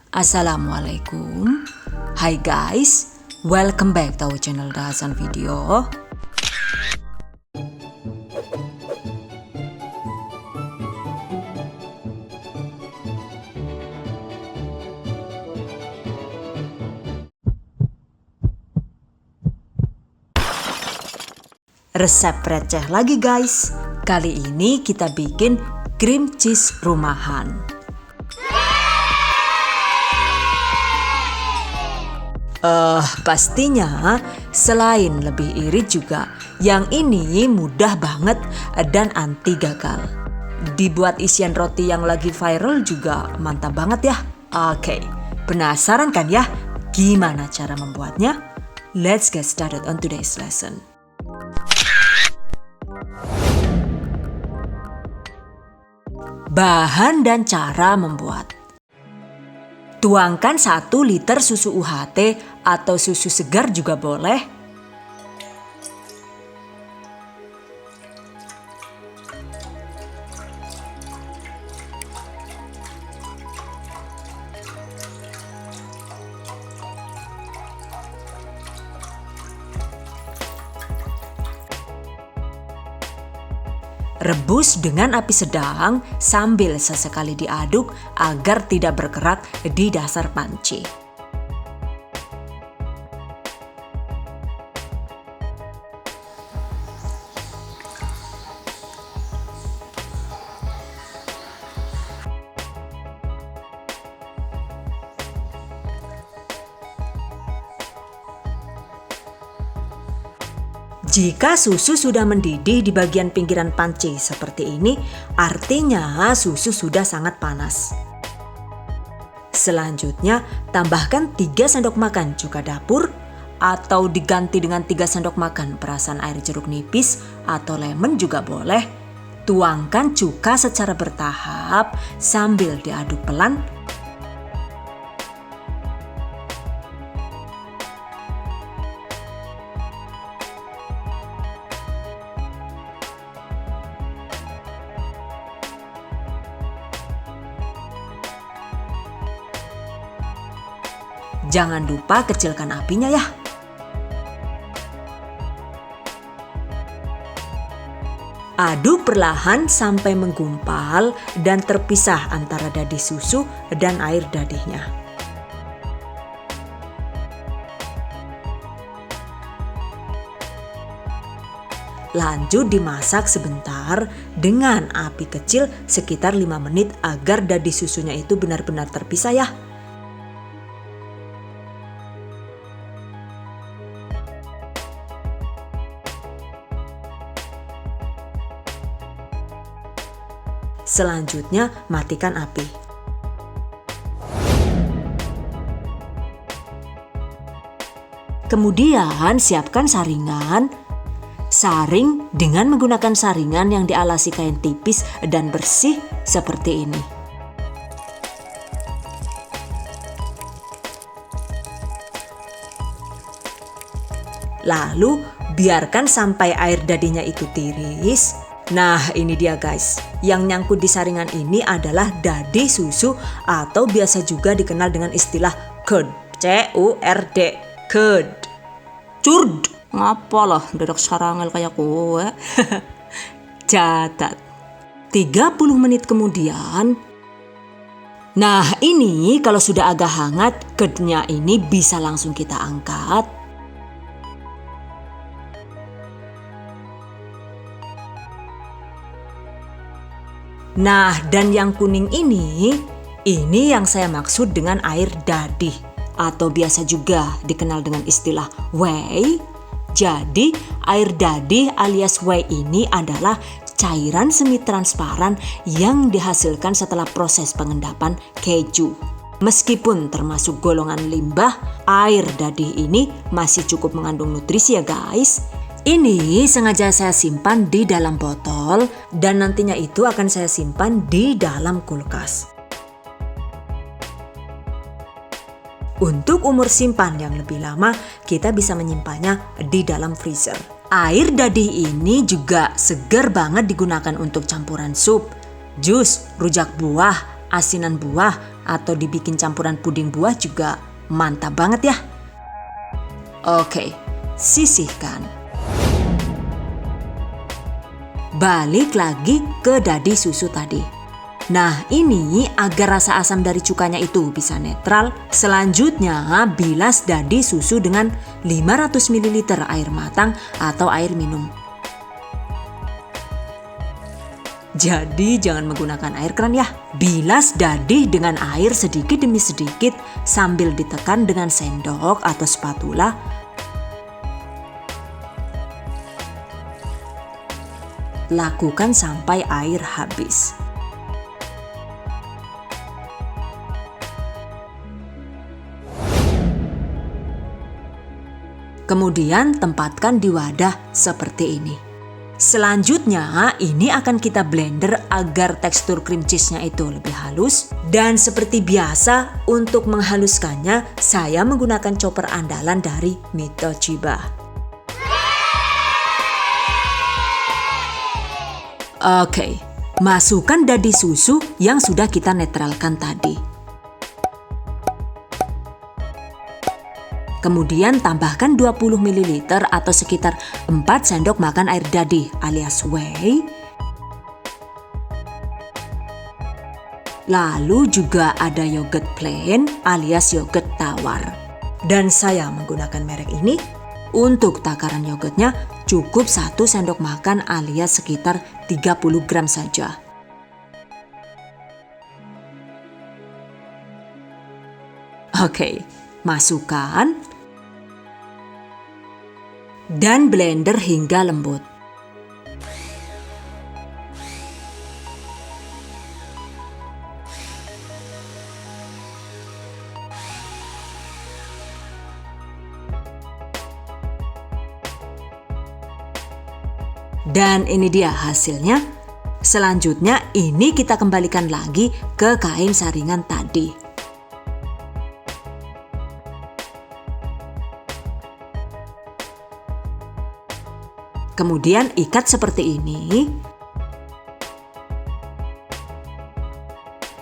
Assalamualaikum. Hai guys, welcome back to our channel Dahasan Video. Resep receh lagi guys. Kali ini kita bikin cream cheese rumahan. Pastinya selain lebih irit juga, yang ini mudah banget dan anti gagal. Dibuat isian roti yang lagi viral juga mantap banget ya. Oke, penasaran kan ya gimana cara membuatnya? Let's get started on today's lesson. Bahan dan cara membuat. Tuangkan 1 liter susu UHT atau susu segar juga boleh. Rebus dengan api sedang sambil sesekali diaduk agar tidak bergerak di dasar panci. Jika susu sudah mendidih di bagian pinggiran panci seperti ini, artinya susu sudah sangat panas. Selanjutnya, tambahkan 3 sendok makan cuka dapur atau diganti dengan 3 sendok makan perasan air jeruk nipis atau lemon juga boleh. Tuangkan cuka secara bertahap sambil diaduk pelan. Jangan lupa kecilkan apinya ya. Aduk perlahan sampai menggumpal dan terpisah antara dadih susu dan air dadihnya. Lanjut dimasak sebentar dengan api kecil sekitar 5 menit agar dadih susunya itu benar-benar terpisah ya. Selanjutnya, matikan api. Kemudian, siapkan saringan. Saring dengan menggunakan saringan yang dialasi kain tipis dan bersih seperti ini. Lalu, biarkan sampai air dadihnya itu tiris. Nah, ini dia guys. Yang nyangkut di saringan ini adalah dadih susu atau biasa juga dikenal dengan istilah curd. C-U-R-D. Curd. Curd. Ngapalah dadak sarangel kayak kowe. Catat. 30 menit kemudian. Nah, ini kalau sudah agak hangat, curdnya ini bisa langsung kita angkat. Nah, dan yang kuning ini yang saya maksud dengan air dadih atau biasa juga dikenal dengan istilah whey. Jadi, air dadih alias whey ini adalah cairan semi transparan yang dihasilkan setelah proses pengendapan keju. Meskipun termasuk golongan limbah, air dadih ini masih cukup mengandung nutrisi ya guys. Ini sengaja saya simpan di dalam botol dan nantinya itu akan saya simpan di dalam kulkas. Untuk umur simpan yang lebih lama, kita bisa menyimpannya di dalam freezer. Air dadih ini juga segar banget digunakan untuk campuran sup, jus, rujak buah, asinan buah, atau dibikin campuran puding buah juga mantap banget ya. Oke, sisihkan. Balik lagi ke dadi susu tadi. Nah, ini agar rasa asam dari cukanya itu bisa netral, selanjutnya bilas dadi susu dengan 500 ml air matang atau air minum. Jadi jangan menggunakan air keran ya. Bilas dadi dengan air sedikit demi sedikit sambil ditekan dengan sendok atau spatula. Lakukan sampai air habis. Kemudian tempatkan di wadah seperti ini. Selanjutnya ini akan kita blender agar tekstur cream cheese-nya itu lebih halus. Dan seperti biasa untuk menghaluskannya saya menggunakan chopper andalan dari Mitochiba. Oke, masukkan dadi susu yang sudah kita netralkan tadi. Kemudian tambahkan 20 ml atau sekitar 4 sendok makan air dadi alias whey. Lalu juga ada yogurt plain alias yogurt tawar. Dan saya menggunakan merek ini. Untuk takaran yogurtnya cukup 1 sendok makan alias sekitar 30 gram saja. Oke, masukkan dan blender hingga lembut. Dan ini dia hasilnya. Selanjutnya ini kita kembalikan lagi ke kain saringan tadi. Kemudian ikat seperti ini.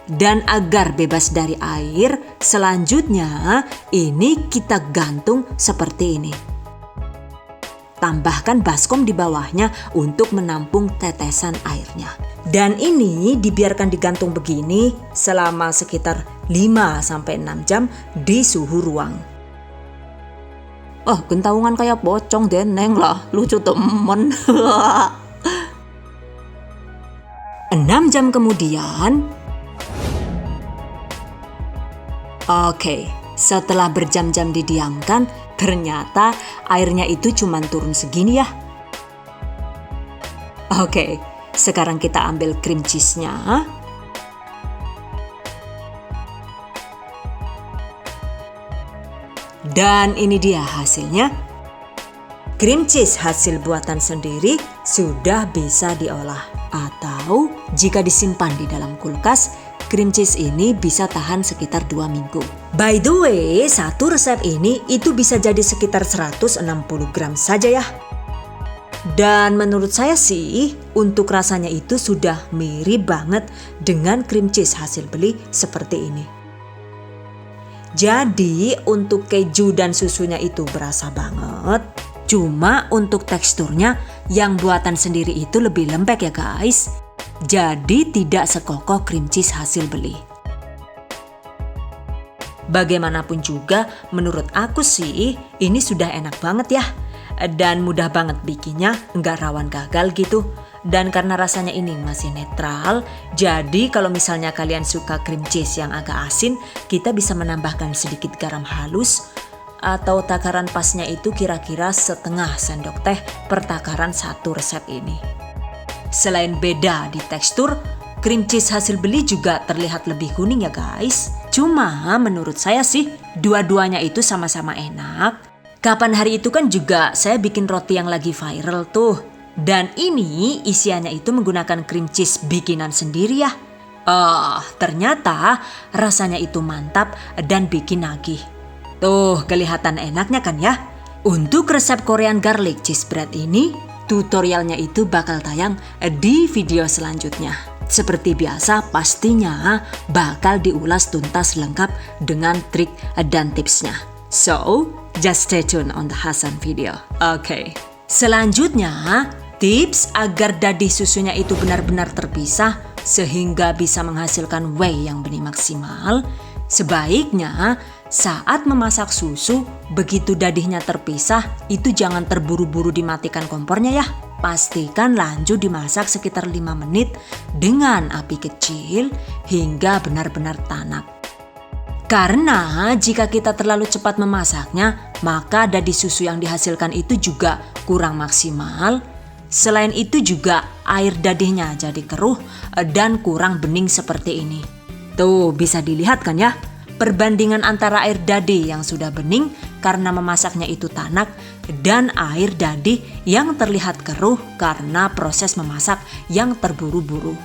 Dan agar bebas dari air, selanjutnya ini kita gantung seperti ini. Tambahkan baskom di bawahnya untuk menampung tetesan airnya. Dan ini dibiarkan digantung begini selama sekitar 5-6 jam di suhu ruang. Oh, gentaungan kayak pocong deneng lah, lucu temen. 6 jam kemudian. Oke, setelah berjam-jam didiamkan, ternyata airnya itu cuma turun segini ya. Oke, sekarang kita ambil cream cheese-nya. Dan ini dia hasilnya. Cream cheese hasil buatan sendiri sudah bisa diolah. Atau jika disimpan di dalam kulkas, cream cheese ini bisa tahan sekitar 2 minggu. By the way, satu resep ini itu bisa jadi sekitar 160 gram saja ya. Dan menurut saya sih, untuk rasanya itu sudah mirip banget dengan cream cheese hasil beli seperti ini. Jadi untuk keju dan susunya itu berasa banget. Cuma untuk teksturnya yang buatan sendiri itu lebih lembek ya guys. Jadi tidak sekokoh cream cheese hasil beli. Bagaimanapun juga menurut aku sih ini sudah enak banget ya. Dan mudah banget bikinnya, nggak rawan gagal gitu. Dan karena rasanya ini masih netral, jadi kalau misalnya kalian suka cream cheese yang agak asin, kita bisa menambahkan sedikit garam halus atau takaran pasnya itu kira-kira setengah sendok teh per takaran satu resep ini. Selain beda di tekstur, cream cheese hasil beli juga terlihat lebih kuning ya guys. Cuma menurut saya sih dua-duanya itu sama-sama enak. Kapan hari itu kan juga saya bikin roti yang lagi viral tuh. Dan ini isiannya itu menggunakan cream cheese bikinan sendiri ya. Ternyata rasanya itu mantap dan bikin nagih. Tuh kelihatan enaknya kan ya. Untuk resep Korean garlic cheese bread ini, tutorialnya itu bakal tayang di video selanjutnya. Seperti biasa pastinya bakal diulas tuntas lengkap dengan trik dan tipsnya. So, just stay tuned on the Hasan video. Oke. Selanjutnya, tips agar dadih susunya itu benar-benar terpisah sehingga bisa menghasilkan whey yang benih maksimal. Sebaiknya saat memasak susu, begitu dadihnya terpisah, itu jangan terburu-buru dimatikan kompornya ya. Pastikan lanjut dimasak sekitar 5 menit dengan api kecil hingga benar-benar tanak. Karena jika kita terlalu cepat memasaknya, maka dadih susu yang dihasilkan itu juga kurang maksimal. Selain itu juga air dadihnya jadi keruh dan kurang bening seperti ini. Tuh bisa dilihat kan ya, perbandingan antara air dadih yang sudah bening karena memasaknya itu tanak dan air dadih yang terlihat keruh karena proses memasak yang terburu-buru.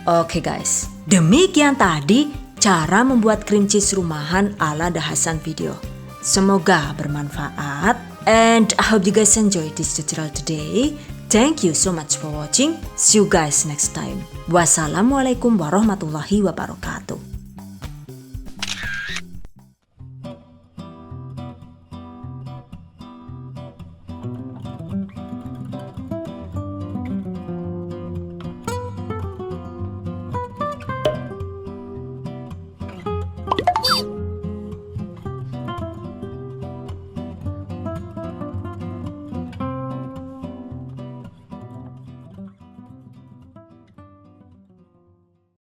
Oke guys, demikian tadi cara membuat cream cheese rumahan ala The Hasan video. Semoga bermanfaat and I hope you guys enjoy this tutorial today. Thank you so much for watching. See you guys next time. Wassalamualaikum warahmatullahi wabarakatuh.